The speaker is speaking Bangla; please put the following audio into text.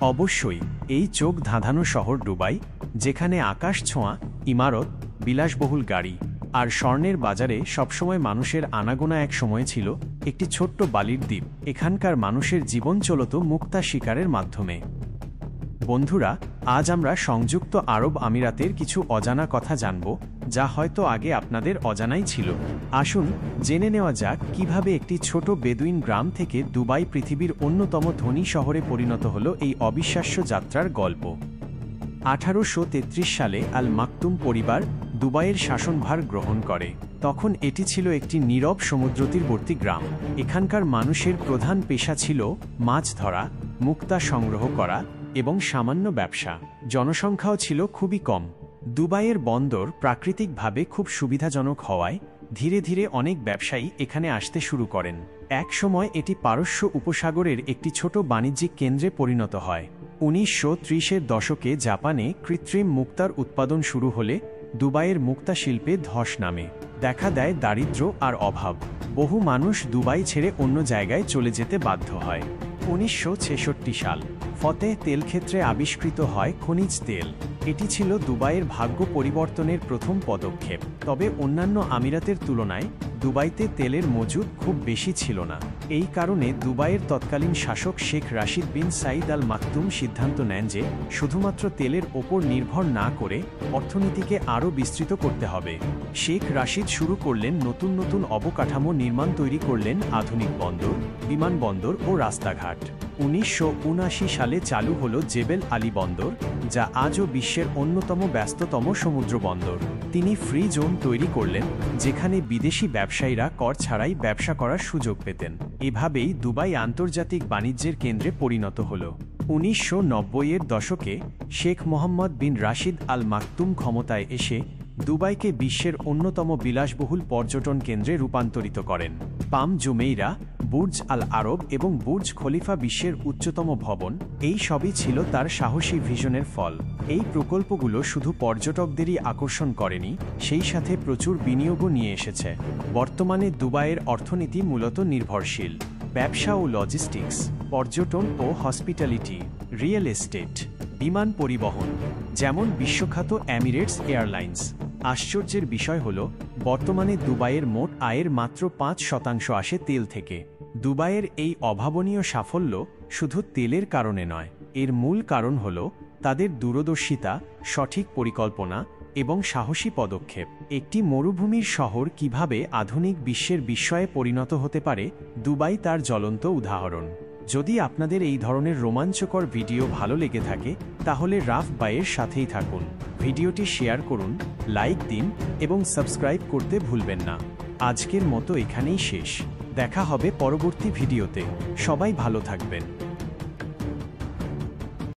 অবশ্যই এই চোখ ধাঁধানো শহর দুবাই, যেখানে আকাশ ছোঁয়া ইমারত, বিলাসবহুল গাড়ি আর স্বর্ণের বাজারে সবসময় মানুষের আনাগোনা এক সময় ছিল একটি ছোট্ট বালির দ্বীপ। এখানকার মানুষের জীবন চলত মুক্তা শিকারের মাধ্যমে। বন্ধুরা, আজ আমরা সংযুক্ত আরব আমিরাতের কিছু অজানা কথা জানব, যা হয়তো আগে আপনাদের অজানাই ছিল। আসুন জেনে নেওয়া যাক কিভাবে একটি ছোট বেদুইন গ্রাম থেকে দুবাই পৃথিবীর অন্যতম ধনী শহরে পরিণত হলো এই অবিশ্বাস্য যাত্রার গল্প। 1833 সালে আল মাকতুম পরিবার দুবাইয়ের শাসনভার গ্রহণ করে। তখন এটি ছিল একটি নীরব সমুদ্রতীরবর্তী গ্রাম। এখানকার মানুষের প্রধান পেশা ছিল মাছ ধরা, মুক্তা সংগ্রহ করা এবং সামান্য ব্যবসা। জনসংখ্যাও ছিল খুবই কম। দুবাইয়ের বন্দর প্রাকৃতিকভাবে খুব সুবিধাজনক হওয়ায় ধীরে ধীরে অনেক ব্যবসায়ী এখানে আসতে শুরু করেন। এক সময় এটি পারস্য উপসাগরের একটি ছোট বাণিজ্যিক কেন্দ্রে পরিণত হয়। 1930-এর দশকে জাপানে কৃত্রিম মুক্তার উৎপাদন শুরু হলে দুবাইয়ের মুক্তা শিল্পে ধস নামে। দেখা দেয় দারিদ্র্য আর অভাব। বহু মানুষ দুবাই ছেড়ে অন্য জায়গায় চলে যেতে বাধ্য হয়। 1966 সাল ফতেহ তেল ক্ষেত্রে আবিষ্কৃত হয় খনিজ তেল। এটি ছিল দুবাইয়ের ভাগ্য পরিবর্তনের প্রথম পদক্ষেপ। তবে অন্যান্য আমিরাতের তুলনায় দুবাইতে তেলের মজুদ খুব বেশি ছিল না। এই কারণে দুবাইয়ের তৎকালীন শাসক শেখ রাশিদ বিন সাইদ আল মাকতুম সিদ্ধান্ত নেন যে শুধুমাত্র তেলের ওপর নির্ভর না করে অর্থনীতিকে আরও বিস্তৃত করতে হবে। শেখ রাশিদ শুরু করলেন নতুন নতুন অবকাঠামো নির্মাণ, তৈরি করলেন আধুনিক বন্দর, বিমানবন্দর ও রাস্তাঘাট। 1979 সালে চালু হল জেবেল আলী বন্দর, যা আজও বিশ্বের অন্যতম ব্যস্ততম সমুদ্র বন্দর। তিনি ফ্রি জোন তৈরি করলেন, যেখানে বিদেশি ব্যবসায়ীরা কর ছাড়াই ব্যবসা করার সুযোগ পেতেন। এভাবেই দুবাই আন্তর্জাতিক বাণিজ্যের কেন্দ্রে পরিণত হল। 1990-এর দশকে শেখ মোহাম্মদ বিন রাশিদ আল মাকতুম ক্ষমতায় এসে দুবাইকে বিশ্বের অন্যতম বিলাসবহুল পর্যটন কেন্দ্রে রূপান্তরিত করেন। পাম জুমেইরা, বুর্জ আল আরব এবং বুর্জ খলিফা বিশ্বের উচ্চতম ভবন, এই সবই ছিল তার সাহসী ভিশনের ফল। এই প্রকল্পগুলো শুধু পর্যটকদেরই আকর্ষণ করেনি, সেই সাথে প্রচুর বিনিয়োগও নিয়ে এসেছে। বর্তমানে দুবাইয়ের অর্থনীতি মূলত নির্ভরশীল ব্যবসা ও লজিস্টিক্স, পর্যটন ও হসপিটালিটি, রিয়েল এস্টেট, বিমান পরিবহন, যেমন বিশ্বখ্যাত এমিরেটস এয়ারলাইন্স। আশ্চর্যের বিষয় হল, বর্তমানে দুবাইয়ের মোট আয়ের মাত্র 5% আসে তেল থেকে। দুবাইয়ের এই অভাবনীয় সাফল্য শুধু তেলের কারণে নয়, এর মূল কারণ হল তাদের দূরদর্শিতা, সঠিক পরিকল্পনা এবং সাহসী পদক্ষেপ। একটি মরুভূমির শহর কিভাবে আধুনিক বিশ্বের বিস্ময়ে পরিণত হতে পারে, দুবাই তার জ্বলন্ত উদাহরণ। যদি আপনাদের এই ধরনের রোমাঞ্চকর ভিডিও ভালো লেগে থাকে, তাহলে রাফ বাইয়ের সাথেই থাকুন। ভিডিওটি শেয়ার করুন, লাইক দিন এবং সাবস্ক্রাইব করতে ভুলবেন না। আজকের মতো এখানেই শেষ। দেখা হবে পরবর্তী ভিডিওতে। সবাই ভালো থাকবেন।